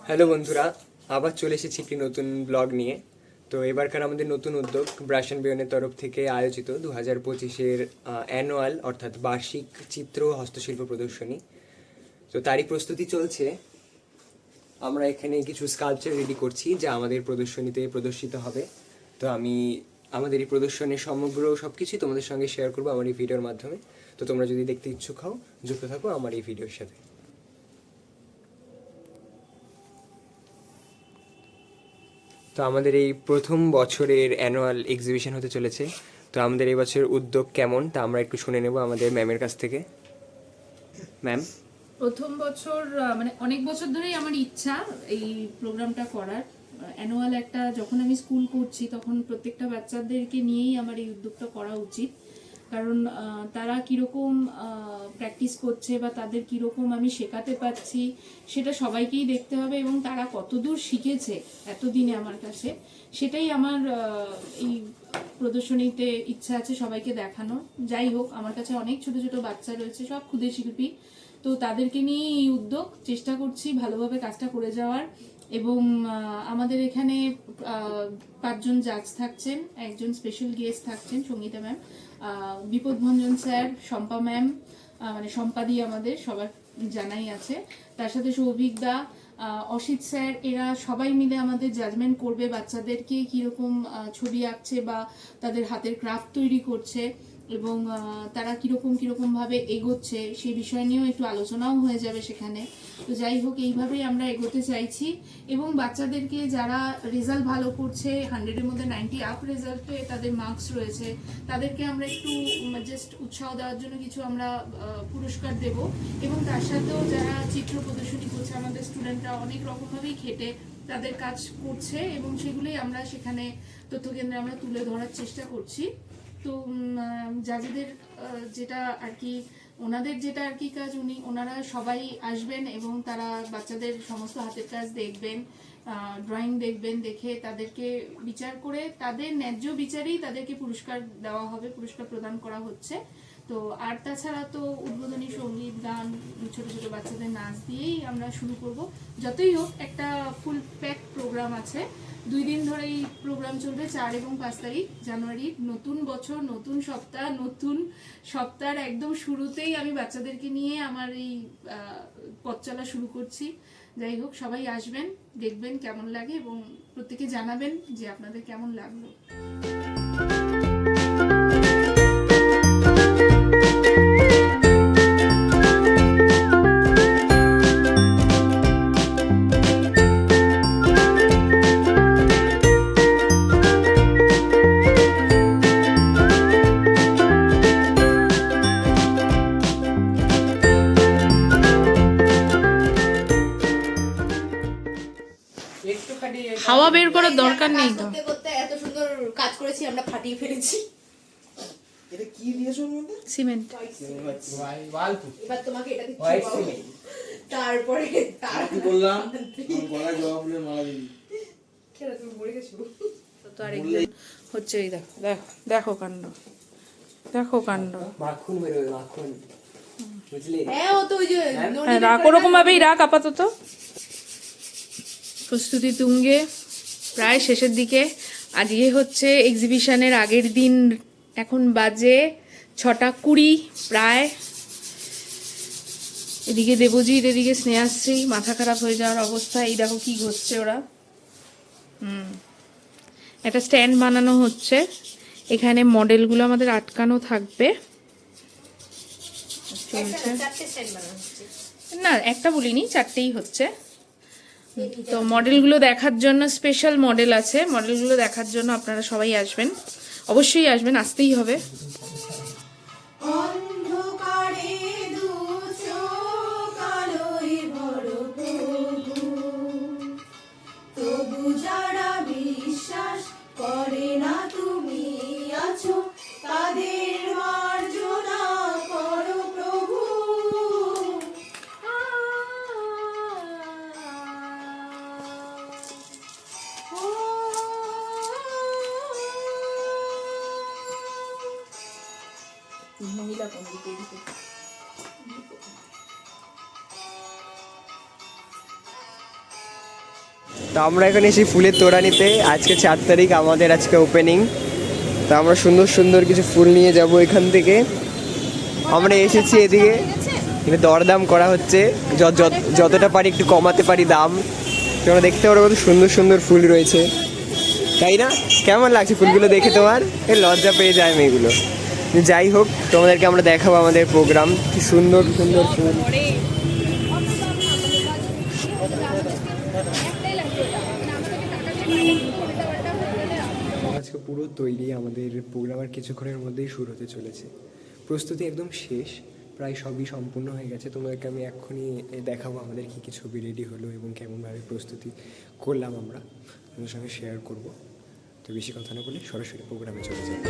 Hello বন্ধুরা, আবার চলে এসেছি একটি নতুন ব্লগ নিয়ে। তো এবারকার আমাদের নতুন উদ্যোগ ব্রাশ অ্যান্ড বিয়নের তরফ থেকে আয়োজিত 2025-এর অ্যানুয়াল অর্থাৎ বার্ষিক চিত্র ও হস্তশিল্প প্রদর্শনী। তো তারই প্রস্তুতি চলছে। আমরা এখানে কিছু স্কাল্পচার রেডি করছি যা আমাদের প্রদর্শনীতে প্রদর্শিত হবে। তো আমি আমাদের এই প্রদর্শনীর সমগ্র সব কিছুই তোমাদের সঙ্গে শেয়ার করবো আমার এই ভিডিওর মাধ্যমে। তো তোমরা যদি দেখতে ইচ্ছুক হও, যুক্ত থাকো আমার এই ভিডিওর সাথে। তো আমাদের এই প্রথম বছরের অ্যানুয়াল এক্সিবিশন হতে চলেছে। তো আমাদের এই বছরের উদ্যোগ কেমন তা আমরা একটু শুনে নেব আমাদের ম্যামের কাছ থেকে। ম্যাম, প্রথম বছর মানে অনেক বছর ধরেই আমার ইচ্ছা এই প্রোগ্রামটা করার। অ্যানুয়াল একটা যখন আমি স্কুল করছি তখন প্রত্যেকটা বাচ্চাদেরকে নিয়েই আমার এই উদ্যোগটা করা উচিত, কারণ তারা কীরকম প্র্যাকটিস করছে বা তাদের কীরকম আমি শেখাতে পারছি সেটা সবাইকেই দেখতে হবে, এবং তারা কতদূর শিখেছে এতদিনে আমার কাছে সেটাই আমার এই প্রদর্শনীতে ইচ্ছা আছে সবাইকে দেখানো। যাই হোক, আমার কাছে অনেক ছোট ছোট বাচ্চা রয়েছে, সব ক্ষুদে শিল্পী। তো তাদেরকে নিয়ে এই উদ্যোগ, চেষ্টা করছি ভালোভাবে কাজটা করে যাওয়ার। এবং আমাদের এখানে 5জন জাজ থাকছেন, একজন স্পেশাল গেস্ট থাকছেন সঙ্গীতা ম্যাম, বিপদ ভঞ্জন স্যার, শম্পা ম্যাম, মানে সম্পাদি আমাদের সবার জানাই আছে, তার সাথে সৌভিক দা, অসিত স্যার, এরা সবাই মিলে আমাদের জাজমেন্ট করবে বাচ্চাদেরকে কীরকম ছবি আঁকছে বা তাদের হাতের ক্রাফট তৈরি করছে এবং তারা কীরকমভাবে এগোচ্ছে সেই বিষয় নিয়েও একটু আলোচনাও হয়ে যাবে সেখানে। তো যাই হোক, এইভাবেই আমরা এগোতে চাইছি এবং বাচ্চাদেরকে যারা রেজাল্ট ভালো করছে, 100-এর মধ্যে 90 আপ রেজাল্টে তাদের মার্কস রয়েছে, তাদেরকে আমরা একটু জাস্ট উৎসাহ দেওয়ার জন্য কিছু আমরা পুরস্কার দেব। এবং তার সাথেও যারা চিত্র প্রদর্শনী করছে, আমাদের স্টুডেন্টরা অনেক রকমভাবেই খেটে তাদের কাজ করছে এবং সেগুলোই আমরা সেখানে তথ্যকেন্দ্রে আমরা তুলে ধরার চেষ্টা করছি। তো জাজেদের যেটা আর কি, ওনাদের যেটা আর কি কাজ, ওনারা সবাই আসবেন এবং তারা বাচ্চাদের সমস্ত হাতের কাজ দেখবেন, ড্রয়িং দেখবেন, দেখে তাদেরকে বিচার করে তাদের ন্যায্য বিচারেই তাদেরকে পুরস্কার দেওয়া হবে, পুরস্কার প্রদান করা হচ্ছে। তো আর তাছাড়া তো উদ্বোধনী সঙ্গীত, গান, ছোট ছোট বাচ্চাদের নাচ দিয়েই আমরা শুরু করব। যতই হোক, একটা ফুল প্যাক প্রোগ্রাম আছে, 2 দিন ধরে এই প্রোগ্রাম চলবে, 4 এবং 5 তারিখ জানুয়ারি। নতুন বছর, নতুন সপ্তাহ, নতুন সপ্তাহের একদম শুরুতেই আমি বাচ্চাদেরকে নিয়ে আমার এই পথ চলা শুরু করছি। যাই হোক, সবাই আসবেন, দেখবেন কেমন লাগে এবং প্রত্যেকে জানাবেন যে আপনাদের কেমন লাগলো। হাওয়া বের করার দরকার নেই তো, করতে করতে এত সুন্দর কাজ করেছি আমরা, ফাটিয়ে ফেলেছি। এটা কি দিয়েছো ওর মধ্যে? সিমেন্ট। এবার তোমাকে এটা দিচ্ছি বাবু। তারপরে কি বললাম? আমার গলায় জবা ফুলের মালা দিবি। কেন তুমি মরে গেছো? তো আরেকজন হচ্ছে, এই দেখো দেখো দেখো কাণ্ড, দেখো কাণ্ড। মাখন বেরোবে, মাখন, বুঝলি? হ্যাঁ, ও তো ওই যে হ্যাঁ, রাখ ওরকম ভাবেই রাখ আপাতত। প্রস্তুতি তুঙ্গে, প্রায় শেষের দিকে। আজকে হচ্ছে এক্সিবিশনের আগের দিন, এখন বাজে 6:20 প্রায়। এদিকে দেবজিৎ, এদিকে স্নেহাশ্রী, মাথা খারাপ হয়ে যাওয়ার অবস্থা। এই দেখো কি ঘটছে ওরা। একটা স্ট্যান্ড বানানো হচ্ছে, এখানে মডেলগুলো আমাদের আটকানো থাকবে। চলছে না, একটা বলিনি, 4টেই হচ্ছে। তো মডেলগুলো দেখার জন্য, স্পেশাল মডেল আছে, মডেলগুলো দেখার জন্য আপনারা সবাই আসবেন, অবশ্যই আসবেন, আসতেই হবে। করে না তুমি আছো, তাদের মার্জনা করো প্রভু। মহিলা কোন দিকে? তো আমরা এখানে এসে ফুলের তোড়া নিতে। আজকে 4 তারিখ, আমাদের আজকে ওপেনিং। তো আমরা সুন্দর সুন্দর কিছু ফুল নিয়ে যাব এখান থেকে। আমরা এসেছি এদিকে, এখানে দরদাম করা হচ্ছে, যতটা পারি একটু কমাতে পারি দাম। তোমরা দেখতে পারো কত সুন্দর সুন্দর ফুল রয়েছে, তাই না? কেমন লাগছে ফুলগুলো দেখে তোমার? লজ্জা পেয়ে যায় মেয়েগুলো। যাই হোক, তোমাদেরকে আমরা দেখাবো আমাদের প্রোগ্রাম, কি সুন্দর সুন্দর ফুল। আজকে পুরো তৈরি, আমাদের প্রোগ্রাম আর কিছুক্ষণের মধ্যেই শুরু হতে চলেছে। প্রস্তুতি একদম শেষ, প্রায় সবই সম্পূর্ণ হয়ে গেছে। তোমাদেরকে আমি এক্ষুনি দেখাবো আমাদের কী কী ছবি রেডি হলো এবং কেমনভাবে প্রস্তুতি করলাম আমরা তোমাদের সঙ্গে শেয়ার করব। তো বেশি কথা না বলে সরাসরি প্রোগ্রামে চলে যাই।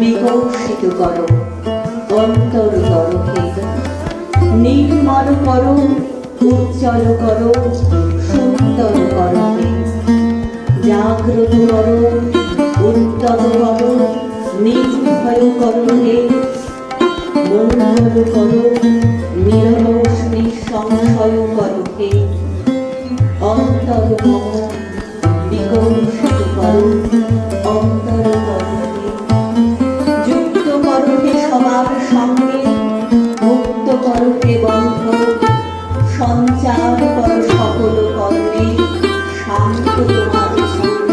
বিকশিত করো, অন্তর করো হে, নির্মল করো, উজ্জ্বল করো, সুন্দর করো হে, জাগ্রত করো, উত্তম করো, নির্ভয় করো হে, মঙ্গল করো, নিরলস নিঃসংশয় করো হে, অন্তর মম বিকশিত করো, অন্তর করো হে, যুক্ত করো হে সবার সঙ্গে, মুক্ত করো হে বন্ধ, সঞ্চার করো সকল কর্মে, শান্ত তোমার ছন্দ,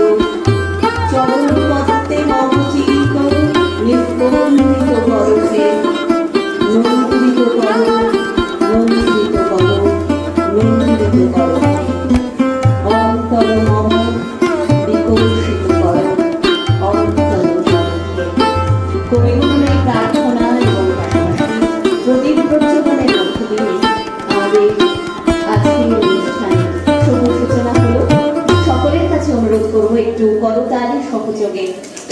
চরণ পথে মম চিত্ত নিষ্পন্দিত করো হে, নন্দিত করো, নন্দিত করো,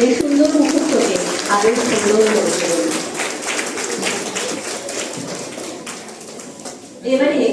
এই সুন্দর মুহূর্তকে আরো সুন্দর করে তুলুন। এবারে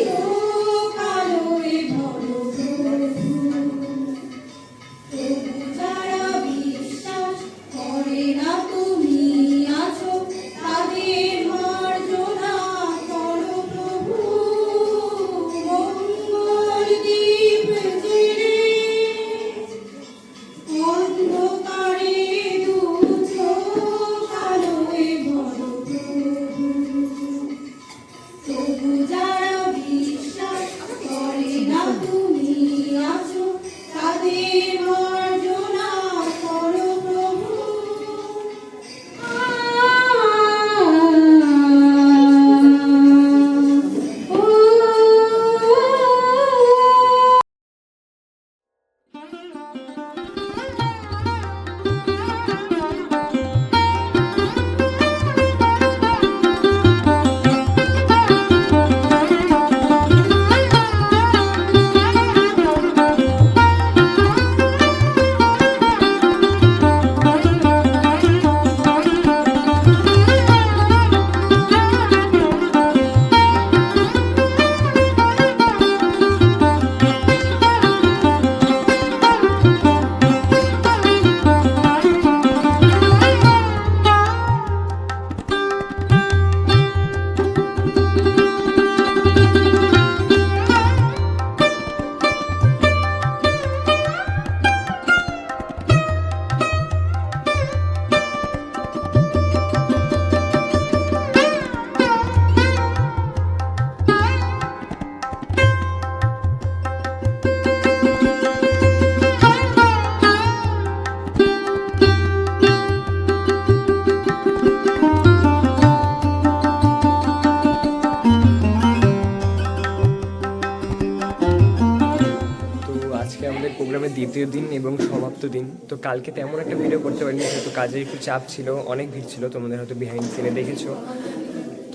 প্রোগ্রামের দ্বিতীয় দিন এবং সমাপ্ত দিন। তো কালকে তেমন একটা ভিডিও করতে পারিনি, যেহেতু কাজের একটু চাপ ছিল, অনেক ভিড় ছিল, তোমাদের হয়তো বিহাইন্ড সিনে দেখেছো।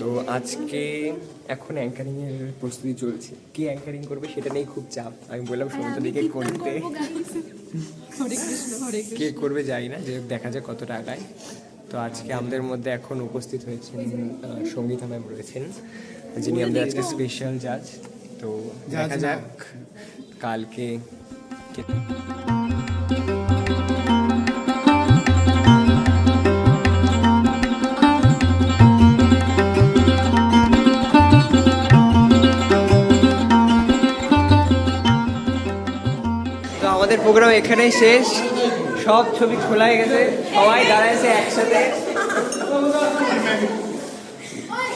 তো আজকে এখন অ্যাঙ্কারিংয়ের প্রস্তুতি চলছে। কে অ্যাঙ্কারিং করবে সেটা নিয়ে খুব চাপ। আমি বললাম সমিতাদিকে করতে, কে করবে যাই না, যে দেখা যাক কত টাকায়। তো আজকে আমাদের মধ্যে এখন উপস্থিত হয়েছেন সঙ্গীতা ম্যাম রয়েছেন, যিনি আমাদের আজকে স্পেশাল জাজ। তো দেখা যাক কালকে আমাদের প্রোগ্রাম এখানেই শেষ। সব ছবি খোলা হয়ে গেছে, সবাই দাঁড়াইছে একসাথে,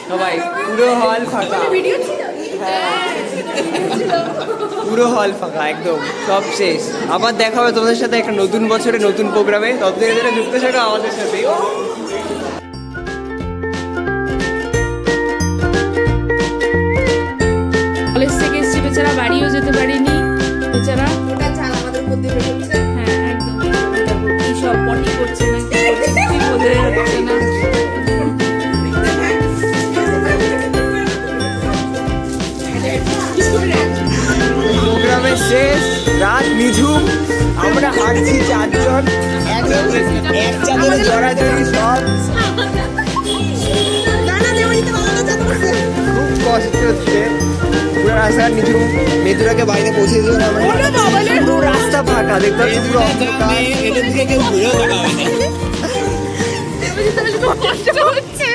সবাই পুরো হল ফাঁকা, পুরো হল ফাঁকা একদম, সব শেষ। আবার দেখা হবে তোমাদের সাথে একটা নতুন বছরে নতুন প্রোগ্রামে। ততদিন যুক্ত থাকো আমাদের সাথে। কলেজ থেকে এসেছি, বেচারা বাড়িও যেতে পারিনি, বেচারা হ্যাঁ একদম এই সব পটি করছে না, কি করছে কি বোঝা যাচ্ছে না। প্রোগ্রামের শেষ, রাত নিঝুম, আমরা হাঁটছি চারজন, এক চাদরে জড়াজড়ি, সব খুব কষ্ট হচ্ছে। পুরো রাস্তা নিঝুম, মেদুরাকে বাইরে পৌঁছে দিল, পুরো রাস্তা ফাঁকা, দেখতে পাচ্ছি পুরো অন্ধকার। এটার দিকে কেউ ঘুরেও দেখা হয় না। কষ্ট হচ্ছে।